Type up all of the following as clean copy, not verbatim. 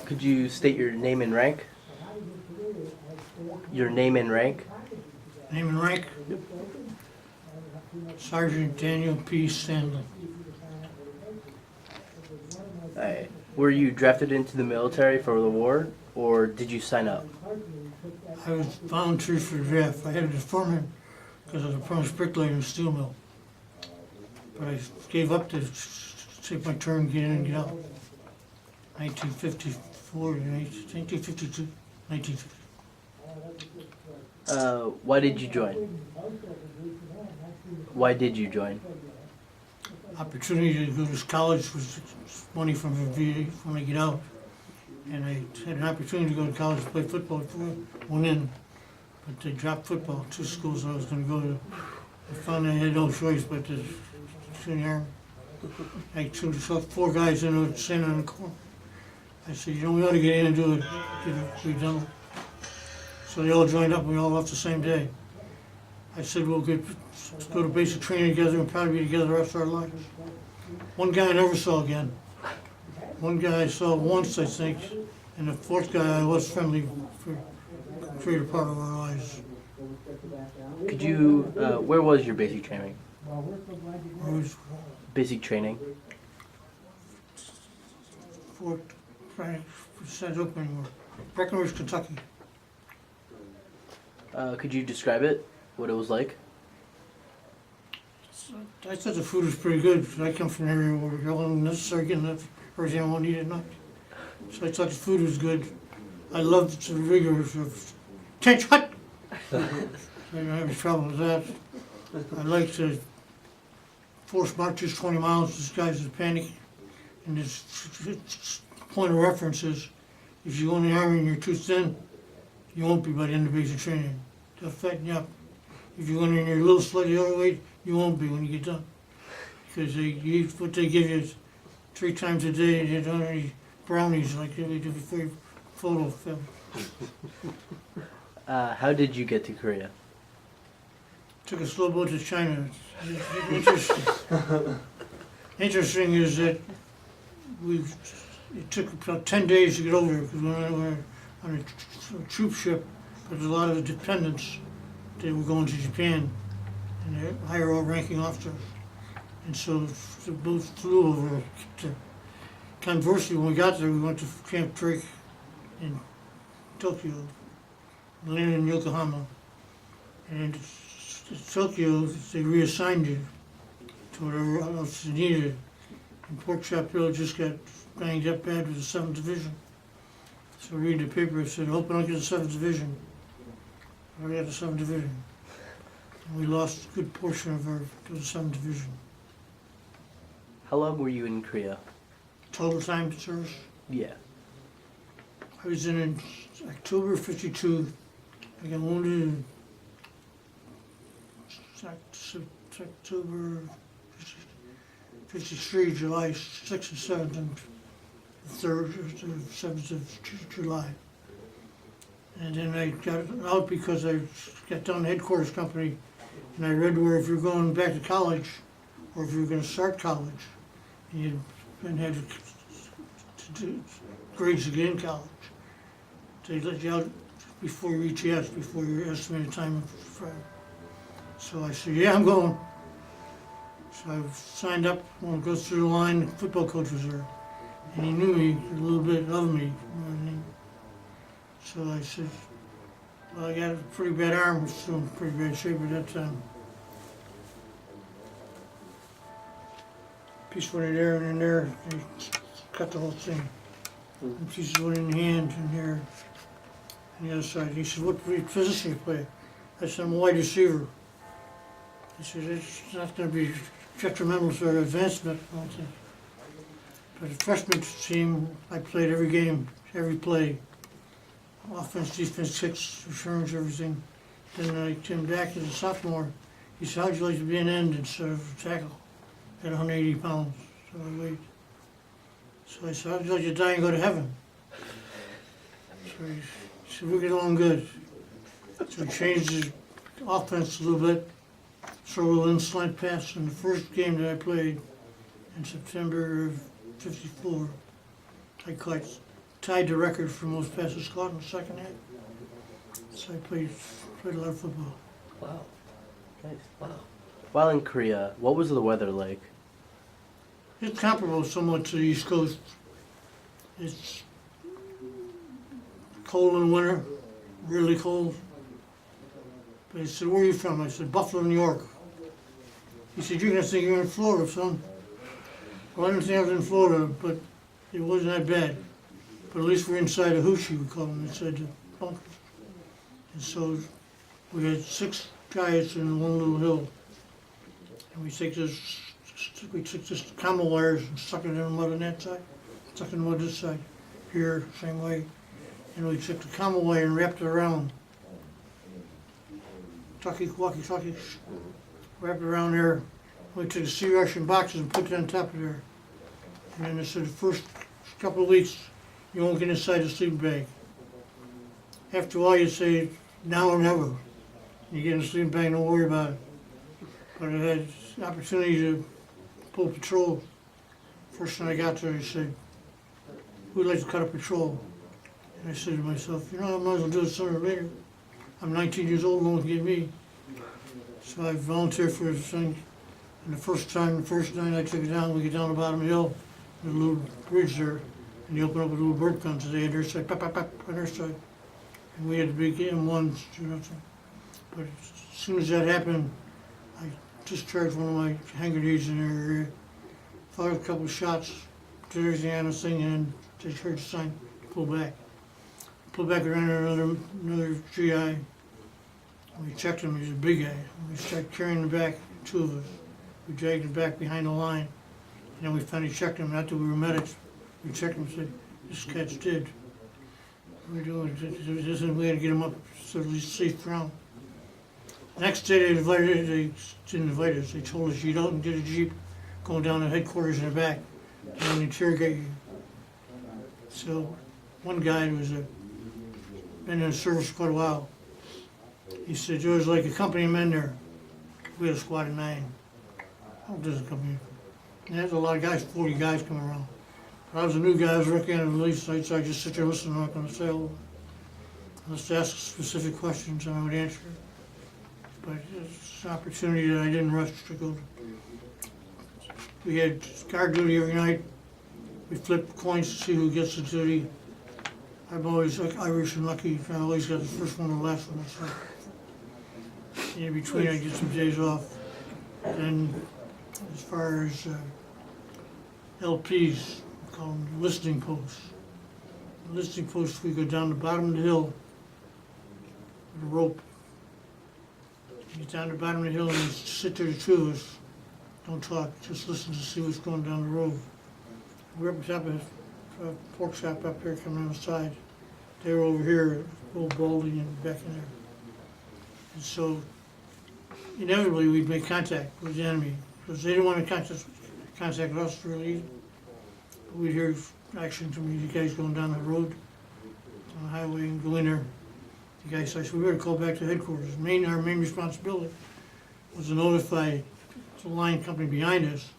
Could you state your name and rank? Your name and rank? Name and rank? Sergeant Daniel P. Stanley. Alright. Were you drafted into the military for the war, or did you sign up? I was volunteer for the draft. I had to foreman because I was a apprentice bricklayer in a steel mill. But I gave up to take my turn, get in and get out. 1954 to 1952, 1950. Why did you join? Why did you join? Opportunity to go to college was money from the VA when I get out. And I had an opportunity to go to college to play football. Went in, but they dropped football. 2 schools I was going to go to. I found I had no choice but to join the Army. I saw 4 guys in there standing on the corner. I said, you know, we ought to get in and do it. We done it. So they all joined up and we all left the same day. I said, we'll go to basic training together and probably be together the rest of our lives. One guy I never saw again. One guy I saw once, I think, and the 4th guy I was friendly for a greater part of our lives. Could you, where was your basic training? I was Basic training? Fort St. Oak anymore. Breckenridge, Kentucky. Could you describe it? What it was like? I thought the food was pretty good. I come from an area where it wasn't necessary getting everything I wanted to eat at night. So I thought the food was good. I loved the rigors of tench hut. I didn't have any trouble with that. I liked to force marches 20 miles, disguised as panic. And this point of reference is, if you go in the Army and you're too thin, you won't be by the end of basic training. They'll fatten you up. If you go in there and you're a little slightly overweight, you won't be when you get done. Because you eat what they give you 3 times a day, and you don't eat brownies like they do before your photo film. How did you get to Korea? Took a slow boat to China. Interesting is that it took about 10 days to get over there because we were on a troop ship, but there's a lot of dependents. They were going to Japan, and they're higher ranking officers. And so the boat flew over. Conversely, when we got there, we went to Camp Drake in Tokyo, landed in Yokohama. And in Tokyo, they reassigned you to whatever else you needed. And Pork Chop Hill just got banged up bad with the 7th Division. So reading the paper, it said, hope I don't get the 7th Division. I got the 7th Division. And we lost a good portion of our to the 7th Division. How long were you in Korea? Total time to service? Yeah. I was in October '52. I got wounded in October '53, July 6th and 7th, and 3rd to 7th of July. And then I got out because I got down to headquarters company, and I read where if you're going back to college, or if you're going to start college, and you had to do grades again in college, they let you out before your ETS, before your estimated time of Friday. So I said, yeah, I'm going. So I signed up, when I go through the line, the football coach was there. And he knew me, a little bit of me, you know what I mean? So I said, well, I got a pretty bad arm, was still in pretty bad shape at that time. Piece went in there and in there, they cut the whole thing. And pieces went in the hand and here, on the other side. He said, what position you play? I said, I'm a wide receiver. He said, it's not going to be detrimental to our advancement. But the freshman team, I played every game, every play. Offense, defense, kicks, returns, everything. Then I came back as a sophomore. He said, how'd you like to be an end instead of a tackle? At 180 pounds, so I weighed. So I said, how'd you like to die and go to heaven? So he said, we'll get along good. So he changed his offense a little bit. Throw a little in slant pass in the first game that I played in September of '54. I caught tied the record for most passes caught in the second half. So I played a lot of football. Wow. Nice. Wow. While in Korea, what was the weather like? It's comparable somewhat to the East Coast. It's cold in the winter, really cold. But he said, "Where are you from?" I said, "Buffalo, New York." He said, "You're gonna think you're in Florida, son." Well, I didn't think I was in Florida, but it wasn't that bad. But at least we're inside a hoochie, we call them, inside the bunker. And so we had 6 guys in one little hill. And we took this camel wires and stuck it in the mud on that side, stuck it in the mud this side, here, same way. And we took the camel wire and wrapped it around. Walkie-talkie, wrapped it around there. We took the sea ration boxes and put it on top of there. And then they said the first couple of weeks, you won't get inside the sleeping bag. After a while, you say, now or never. You get in the sleeping bag, don't worry about it. But I had the opportunity to pull patrol. First time I got there, he said, "We'd like to cut a patrol." And I said to myself, I might as well do it sooner or later. I'm 19 years old, no one can get me. So I volunteered for this thing. And the first night I took it down, we get down the bottom of the hill, there's a little bridge there, and they open up with little bird guns, they had their side, pop, pop, pop, on their side. And we had the big M1s, But as soon as that happened, I discharged one of my hand grenades in their area, fired a couple of shots, did everything on this thing, and they heard the sign, pull back. Pull back around another GI. We checked him, he's a big guy. We started carrying him back, 2 of us. We dragged him back behind the line. And then we finally checked him, not that we were medics. We checked him and said, "This cat's dead. What are we doing? This isn't, we had to get him up so at least safe ground." Next day they didn't invite us, they told us, "You don't get a Jeep going down to headquarters in the back. They're gonna interrogate you." So one guy who was been in the service for quite a while, he said, "There was like a company of men there." We had a squad of 9. Oh, there's a company. And there's a lot of guys, 40 guys coming around. But I was a new guy, I was working on the lease site, so I just sit there listening, I'm not gonna say all. Unless they ask specific questions, I would answer. But it's an opportunity that I didn't rush to go to. We had guard duty every night. We flipped coins to see who gets the duty. I'm always like Irish and lucky, I always got the first one or the last one, so. In between, I get some days off. And as far as LPs, we call them listening posts. Listening posts, we go down the bottom of the hill with a rope. You get down the bottom of the hill and you sit there, the 2 of us, don't talk, just listen to see what's going down the road. We're up top of a pork chop up here coming on the side. They were over here, old Baldy and back in there. And so inevitably we'd make contact with the enemy because they didn't want to contact us really. But we'd hear action from the guys going down the road on the highway and go in there. The guy said, "We better call back to headquarters." Our main responsibility was to notify the line company behind us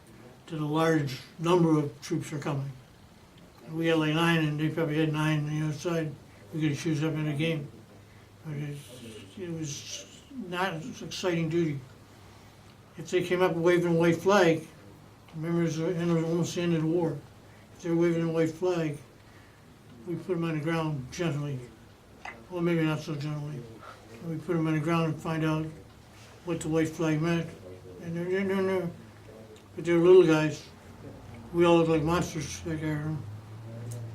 that a large number of troops are coming. And we had like 9 and they probably had 9 on the other side. We could choose up in the game. But it was not an exciting duty. If they came up waving a white flag, remember it was almost the end of the war. If they were waving a white flag, we put them on the ground gently. Well, maybe not so gently. We put them on the ground and find out what the white flag meant. And they're but they were little guys. We all looked like monsters, like and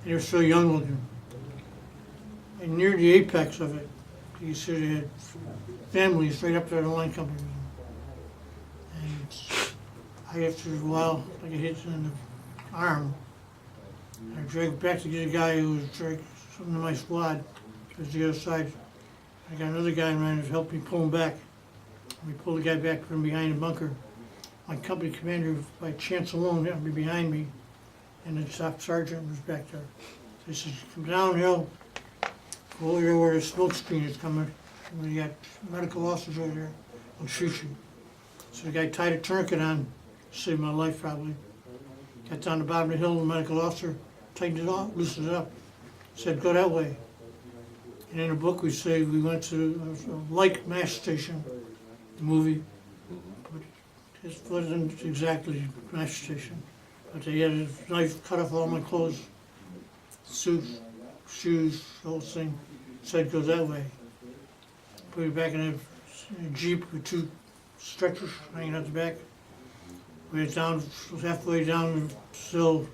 they were so young looking. And near the apex of it, you see they had families right up there, the line company. And after a while, I get hit in the arm. I dragged back to get a guy who was dragged something to my squad. It was the other side. I got another guy in mind who helped me pull him back. We pulled the guy back from behind the bunker. My company commander, by chance alone, happened to be behind me, and the staff sergeant was back there. So he says, "Come downhill, go over there where the smoke screen is coming, and we got medical officers over there, will shoot you." So the guy tied a tourniquet on, saved my life probably. Got down the bottom of the hill, the medical officer tightened it off, loosened it up. said, go that way. And in the book, we say we went to a like MASH station, the movie. But it wasn't exactly MASH station. But they had a knife, cut off all my clothes, suits, shoes, the whole thing. Said, go that way. Put me back in a Jeep with two stretchers hanging out the back. We went down, halfway down the hill.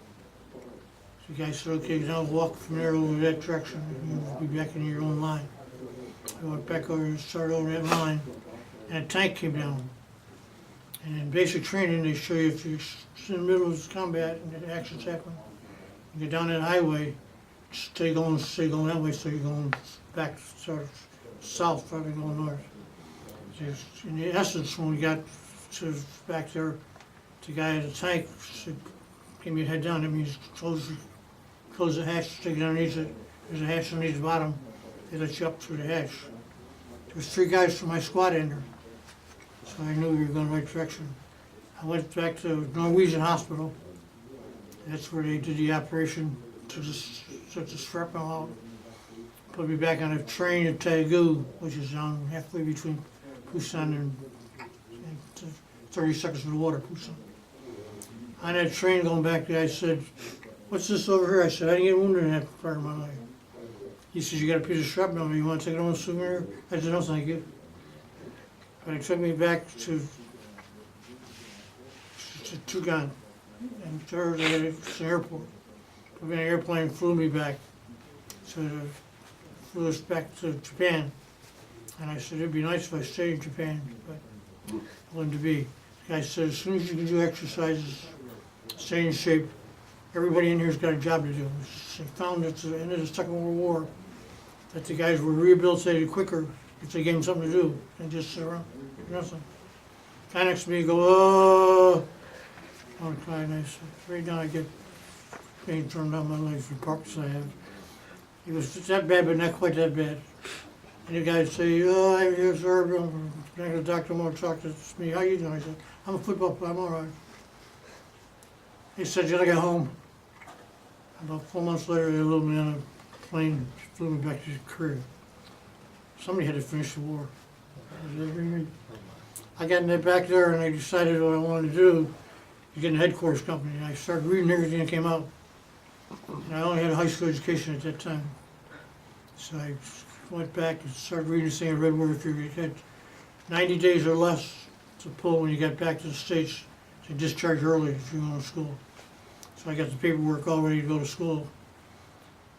The guy said, okay, now walk from there over that direction, and you'll be back in your own line. I went back over and started over that line, and a tank came down. And in basic training, they show you if you're in the middle of combat and the action's happening, you get down that highway, stay going that way, so you're going back sort of south rather than going north. Just, in essence, when we got to back there, the guy at the tank said, give me a head down, that means close the hatch, stick it underneath it. There's a hatch underneath the bottom, they let you up through the hatch. There was 3 guys from my squad in there, so I knew we were going the right direction. I went back to Norwegian Hospital. That's where they did the operation, took the shrapnel out, put me back on a train at Taegu, which is down halfway between Busan and 30 seconds from the water, Busan. On that train going back, the guy said, what's this over here? I said, I didn't get wounded in that part of my life. He says, you got a piece of shrapnel, you want to take it home and souvenir? I said, no, thank you. But he took me back to Tugan, and there they had an airport. Put me in an airplane, flew me back. Flew us back to Japan. And I said, it'd be nice if I stayed in Japan, but it wasn't to be. The guy said, as soon as you can do exercises, stay in shape, everybody in here's got a job to do. They found at the end of the Second World War that the guys were rehabilitated quicker if they gave them something to do than just sit around, do nothing. Guy next to me go, oh, I'm crying. I said, right now I get pain turned down my leg from Parkinson's I have. It was that bad, but not quite that bad. And the guy would say, oh, I'm here, sir, I'm going to the doctor, I want to talk to me. How you doing? I said, I'm a football player, I'm all right. He said, you gotta get home. About 4 months later, they loaded me on a plane, flew me back to Korea. Somebody had to finish the war. I got back there and I decided what I wanted to do to get in a headquarters company. And I started reading everything that came out. And I only had a high school education at that time. So I went back and started reading this thing I read where if you had 90 days or less to pull when you got back to the States to discharge early if you were going to school. So I got the paperwork all ready to go to school.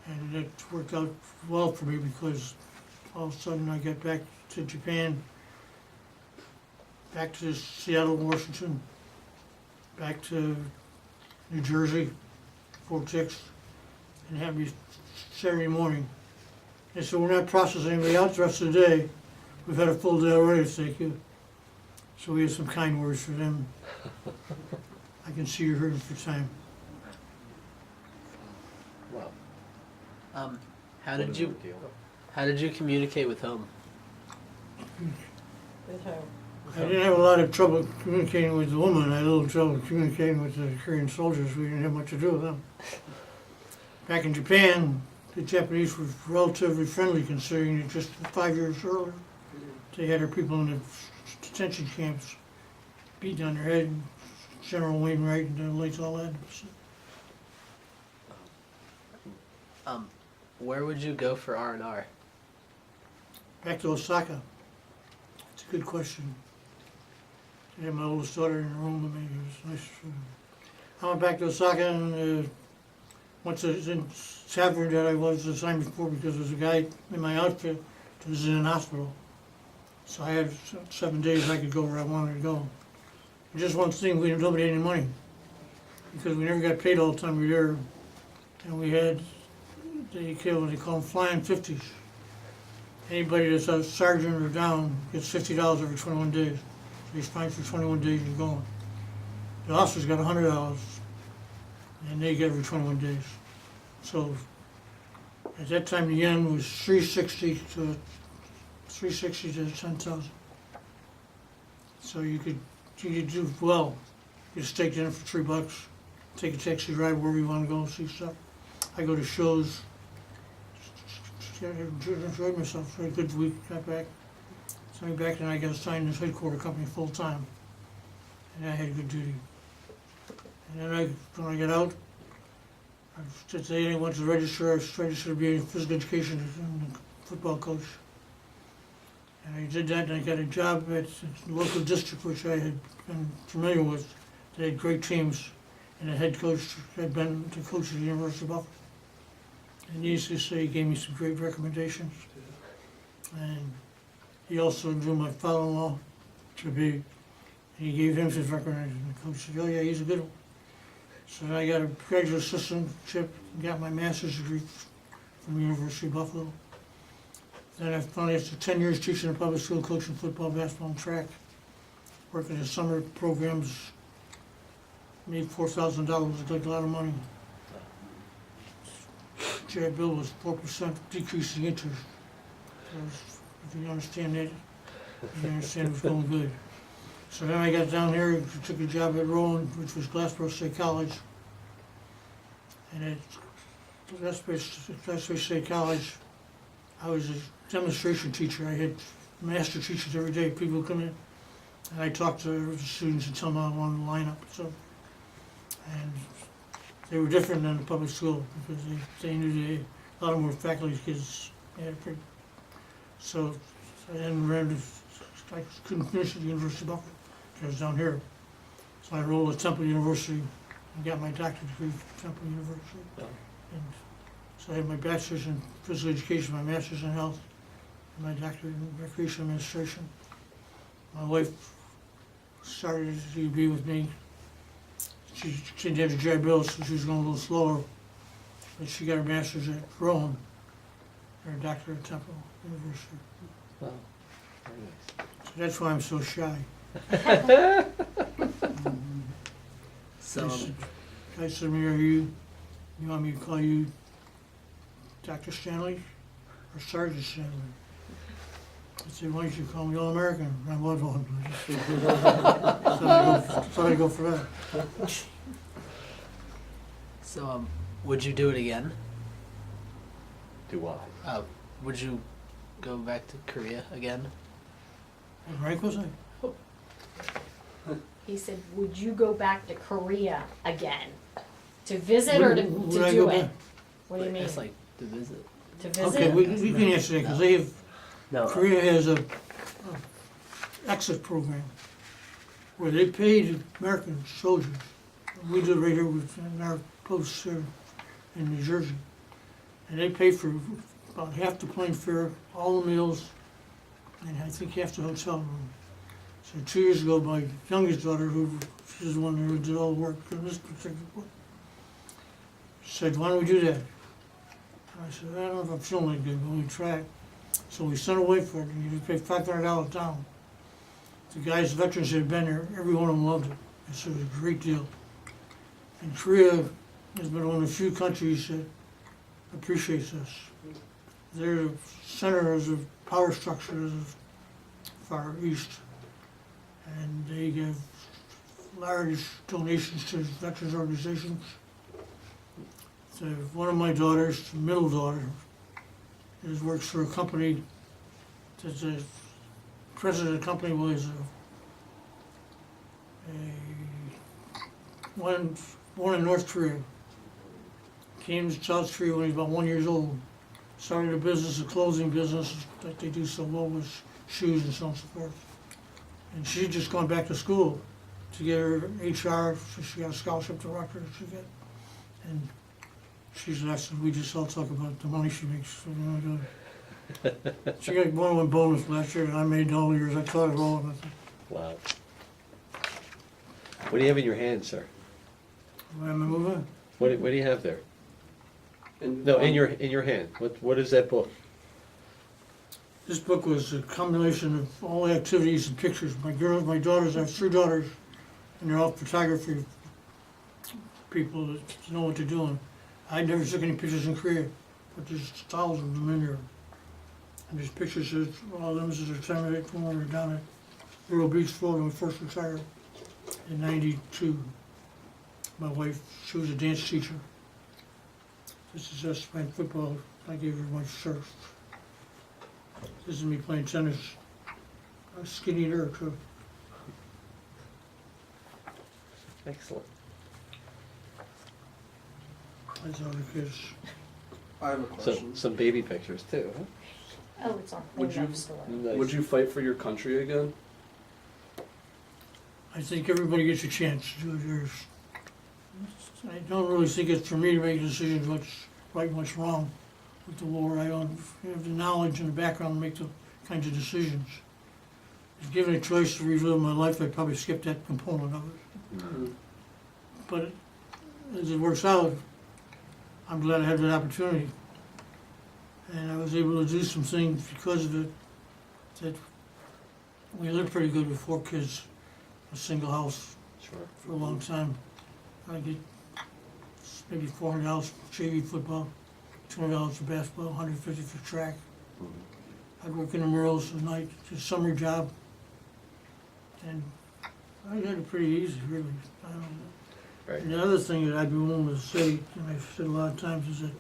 And it worked out well for me because all of a sudden I got back to Japan, back to Seattle, Washington, back to New Jersey, Fort Dix, and had me Saturday morning. They said, we're not processing anybody out the rest of the day. We've had a full day already, thank you. So we had some kind words for them. I can see you're hurting for time. Wow. How did you communicate with home? With her. I didn't have a lot of trouble communicating with the woman. I had a little trouble communicating with the Korean soldiers. We didn't have much to do with them. Back in Japan, the Japanese were relatively friendly considering that just 5 years earlier, they had their people in the detention camps beating on their head, General Wainwright and the late all that. Where would you go for R&R? Back to Osaka. It's a good question. I had my oldest daughter in the room with me. It was nice. I went back to Osaka and went to the tavern that I was assigned before because there was a guy in my outfit that was in an hospital. So I had 7 days I could go where I wanted to go. And just one thing, we nobody had any money because we never got paid all the time we were there. And we had, they call them flying 50s. Anybody that's a sergeant or down gets $50 every 21 days. So he's fine for 21 days you're going. The officers got $100 and they get every 21 days. So at that time the yen was 360 to 10,000. So you could do well. You could take dinner for $3, take a taxi ride wherever you want to go, see stuff. I go to shows enjoyed myself. Had a good week. Got back. Sent me back, and I got assigned to this headquarter company full time, and I had good duty. And then when I got out, I went to register. I was registered to be a physical education and football coach. And I did that, and I got a job at the local district, which I had been familiar with. They had great teams, and the head coach had been the coach at the University of Buffalo. And needless to say, he gave me some great recommendations. And he also drew my father-in-law to be, and he gave him his recommendation. The coach said, oh yeah, he's a good one. So I got a graduate assistantship, got my master's degree from the University of Buffalo. Then I finally, after 10 years teaching in public school, coaching football, basketball, and track, working in summer programs, made $4,000, like a lot of money. GI Bill was 4% decreasing interest. If you understand that, you understand it was going good. So then I got down here, took a job at Rowan, which was Glassboro State College. And at Glassboro State College, I was a demonstration teacher. I had master teachers every day. People come in, and I talked to the students and tell them how I wanted to line up. So, and they were different than the public school because they knew a lot of them were faculty kids. So I I couldn't finish at the University of Buffalo. I was down here. So I enrolled at Temple University and got my doctorate degree from Temple University. And so I had my bachelor's in physical education, my master's in health, and my doctorate in recreation administration. My wife started at UB with me. She didn't have the GI Bill, so she was going a little slower. But she got her master's at Rowan, and her doctorate at Temple University. Wow. Very nice. So that's why I'm so shy. So, I said to me, you want me to call you Dr. Stanley or Sergeant Stanley? I said, why don't you call me All-American? I was one. So I go for that. so would you do it again? Do what? Would you go back to Korea again? What rank was I? He said, would you go back to Korea again? To visit or to Would I do go it? back? What do you mean? It's like to visit. To visit? Okay, we can answer that, because they have, No. Korea has a exit program where they pay the American soldiers. We do it right here with in our posts here in New Jersey. And they pay for about half the plane fare, all the meals, and I think half the hotel room. So 2 years ago, my youngest daughter, she's the one who did all the work in this particular book, said, why don't we do that? I said, I don't know if I'm feeling that good, but we try it. So we sent away for it, and you pay $500 down. The guys, veterans that had been there, every one of them loved it. And so it was a great deal. And Korea has been one of the few countries that appreciates us. They're the center of the power structures of Far East. And they give large donations to veterans organizations. So one of my daughters, the middle daughter, works for a company that the president of the company was one born in North Korea. Came to South Korea when he was about 1 year old. Started a business, a clothing business that they do so well with shoes and so on and so forth. And she'd just gone back to school to get her HR, so she got a scholarship to Rutgers. And she's asked, we just all talk about the money she makes. So, she got 1 bonus last year, and I made all years. I taught it all. And I said, Wow. What do you have in your hand, sir? why am I moving? What do you have there? No, in your hand. What is that book? This book was a combination of all the activities and pictures. My daughters, I have 3 daughters, and they're all photography people that know what they're doing. I never took any pictures in Korea, but there's thousands of them in there. And there's pictures of all of them as a time when we were down at Little Beach, Florida, when we first retired in '92. My wife, she was a dance teacher. This is us playing football, I gave her my shirt. This is me playing tennis. I'm skinny there too. Excellent. That's all the kids. I have a question. Some baby pictures too, huh? Oh, it's on Would you- Windows Store. Nice. Would you fight for your country again? I think everybody gets a chance. I don't really think it's for me to make decisions what's right and what's wrong with the war. I don't have the knowledge and the background to make the kinds of decisions. If given a choice to relive my life, I'd probably skip that component of it. Mhm. But as it works out, I'm glad I had that opportunity. And I was able to do some things because of it that we lived pretty good with 4 kids, a single house Sure. for a long time. I get maybe $400 for JV football, $200 for basketball, $150 for track. I'd work in the murals at night, just summer job. And I had it pretty easy, really. I don't know. Right. And the other thing that I'd be willing to say, and I've said a lot of times, is that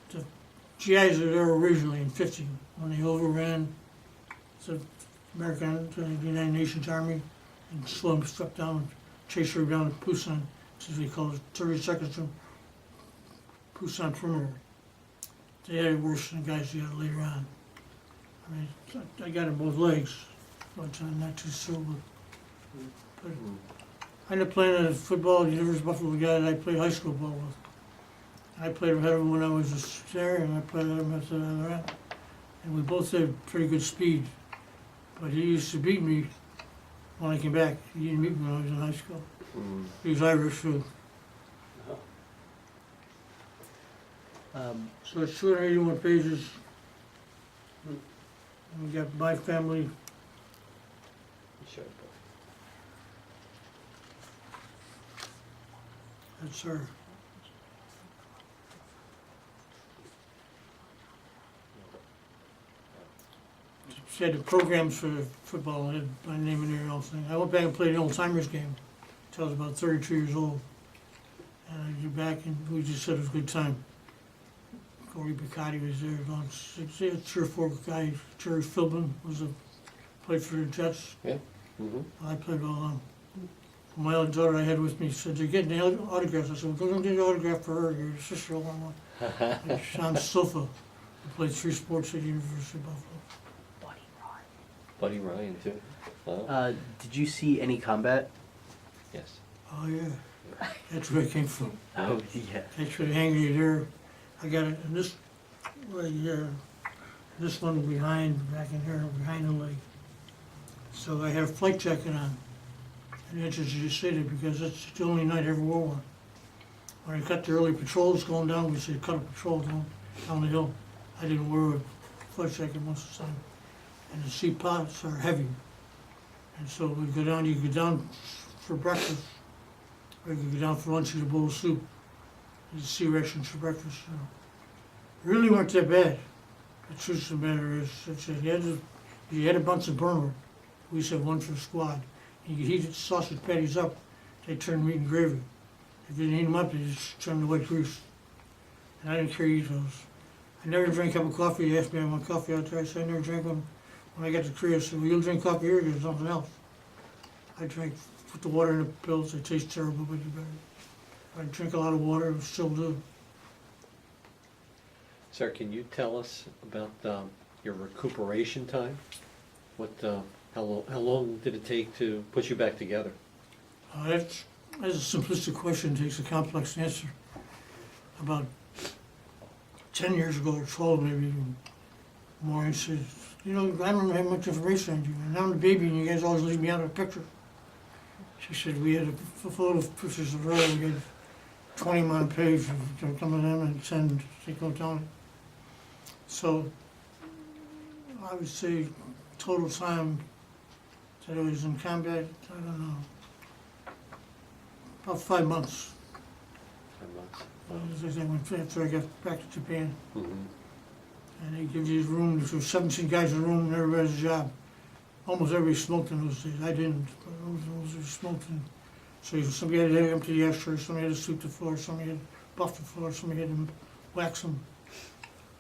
the GIs were there originally in '50 when they overran the the United Nations Army and slowed them, struck down, chased her down to Busan, as we call it, 30 seconds from Busan perimeter. They had it worse than the guys they got later on. I mean, I got it both legs, but I'm not too sure. But I ended up playing at football, the University of Buffalo guy that I played high school ball with. I played ahead of him when I was a there, and I played ahead of him at the other end. And we both had pretty good speed. But he used to beat me when I came back. He didn't beat me when I was in high school. Mm. He was Irish too. So it's 281 pages. And we got my family. Sure. That's her. She had the programs for football, and had my name in there and all thing. I went back and played an old timers game until I was about 32 years old. And I get back and we just said it was a good time. Corey Picotti was there, about 3 or 4 guys. Jerry Philbin played for the Jets. Mm-hmm. I played all of them. My other daughter I had with me said, "You're getting the autographs." I said, "Well, go and get the autograph for her. Your sister will want one." And Sean Sofa, who played 3 sports at the University of Buffalo. Buddy Ryan too. Wow. Did you see any combat? Yes. Oh, yeah. That's where it came from. Oh, yeah. That's where the hanging there. I got it in this right here. This one behind, back in here, behind the leg. So I had a flight jacket on. And it's just you say that because it's the only night I ever wore one. When I cut the early patrols going down, we said cut a patrol down the hill. I didn't wear a flight jacket most of the time. And the sea pots are heavy. And so we go down, you go down for breakfast, or you can go down for lunch, eat a bowl of soup. The sea rations for breakfast. So. Really weren't that bad. The truth of the matter is, you had a bunch of burner. We used to have one for the squad. You could heat the sausage patties up, they turned meat and gravy. If you didn't heat them up, they just turned to white grease. And I didn't care to eat those. I never drank a cup of coffee. He asked me, I want coffee out there. I said, I never drank one. When I got to Korea, I said, well, you'll drink coffee here or get something else. I put the water in the pills. They taste terrible, but you better. I drink a lot of water, I still do. Sir, can you tell us about your recuperation time? How long did it take to put you back together? That's a simplistic question, takes a complex answer. About 10 years ago, or 12 maybe even more, I said, I don't have much information on you, and I'm the baby and you guys always leave me out of the picture. She said, we had a photo of pictures of her, we had 20 on a page, of some of them, and 10, they go down. So, I would say total time that I was in combat, I don't know, about 5 months. 5 months. As I went after I got back to Japan. Mm-hmm. And they give you a room, there were 17 guys in a room, and everybody has a job. Almost everybody smoked in those days. I didn't, but those who smoked. And so somebody had to empty the ashtray, somebody had to sweep the floor, somebody had to buff the floor, somebody had to wax them.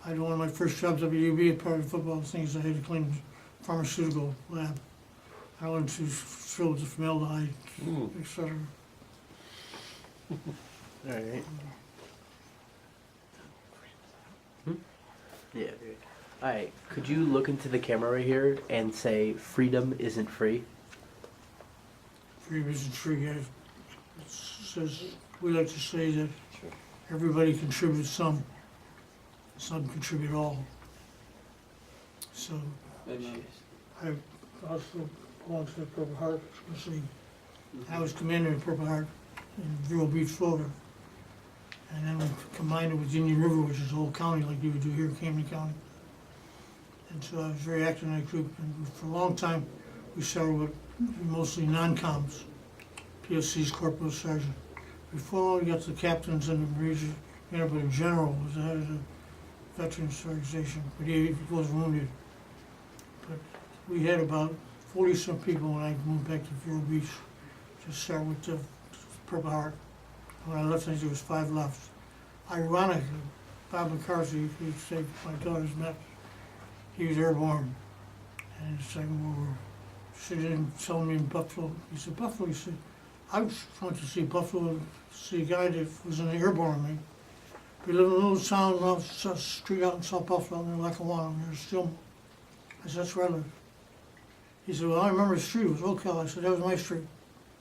I had one of my first jobs at WB, part of the football things, I had to clean the pharmaceutical lab. I went to fill with the formaldehyde, et cetera. Alright. Yeah. Alright, could you look into the camera right here and say freedom isn't free? Free isn't free, it says, we like to say that everybody contributes some contribute all. So, Amen. I also belong to the Purple Heart, especially, I was commander of Purple Heart in Vero Beach, Florida. And then we combined it with Indian River, which is a whole county like you would do here in Camden County. And so I was very active in that group, and for a long time, we started with mostly non-coms, PSC's corporal sergeant. Before we got to the captains and the region, but a general was the head of the Veterans Organization, but he was wounded. But we had about 40-some people when I moved back to Vero Beach to start with the Purple Heart. When I left, I think there was 5 left. Ironically, Bob McCarthy, who saved my daughter's neck, he was airborne. And the Second World War. Sitting and telling me in Buffalo, he said, Buffalo, he said, I just went to see Buffalo, see a guy that was in the airborne, man. We live in a little town off the street out in South Buffalo, near Lackawanna, near Stillman. I said, that's where I live. He said, well, I remember the street, it was Oak Hill. I said, that was my street.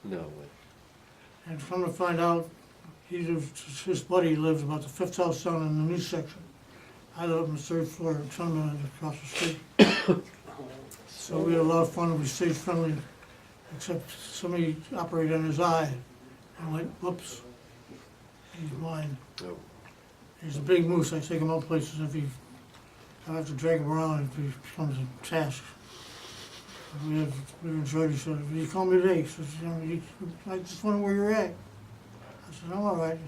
No way. And come to find out, his buddy lived about the 5th house down in the news section. I lived on the 3rd floor in Trumbull across the street. So we had a lot of fun, we stayed friendly, except somebody operated on his eye and went, whoops, he's blind. No. He's a big moose, I take him out places, if he, I have to drag him around if he becomes a task. We enjoyed each other. He called me today, he says, you know, I just wonder where you're at. I said, I'm all right,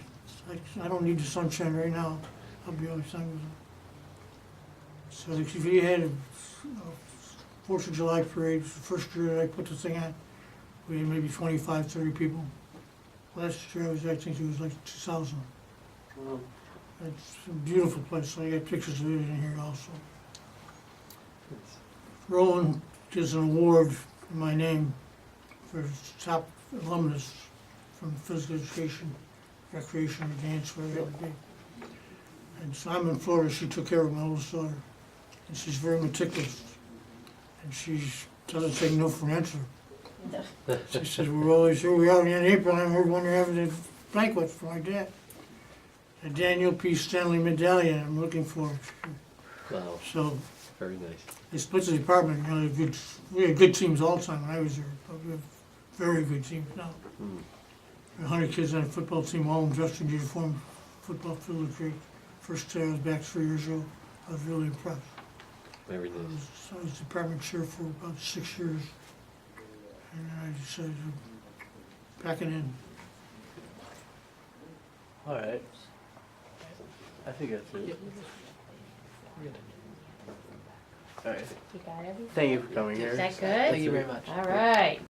I don't need the sunshine right now, I'll be all right. So if you had a 4th of July parade, the first year that I put the thing on, we had maybe 25, 30 people. Last year I think it was like 2,000. It's a beautiful place, I got pictures of it in here also. Rowan gives an award in my name for top alumnus from physical education, recreation, or dance, whatever it would be. And so I'm in Florida, she took care of my oldest daughter, and she's very meticulous. And she doesn't take no for an answer. She says, we're always here, we are in April, I heard when you're having a banquet for my dad. A Daniel P. Stanley medallion, I'm looking for it. Wow, So, very nice. they split the department, you know, we had good teams all the time when I was there, but we have very good teams now. 100 kids on a football team, all dressed in uniform, football field was great. First day I was back 3 years ago, I was really impressed. Very I nice. was department chair for about 6 years, and I decided to pack it in. Alright. I think that's it. Alright. You got everything? Thank you for coming here. Is that good? Thank you very much. All right.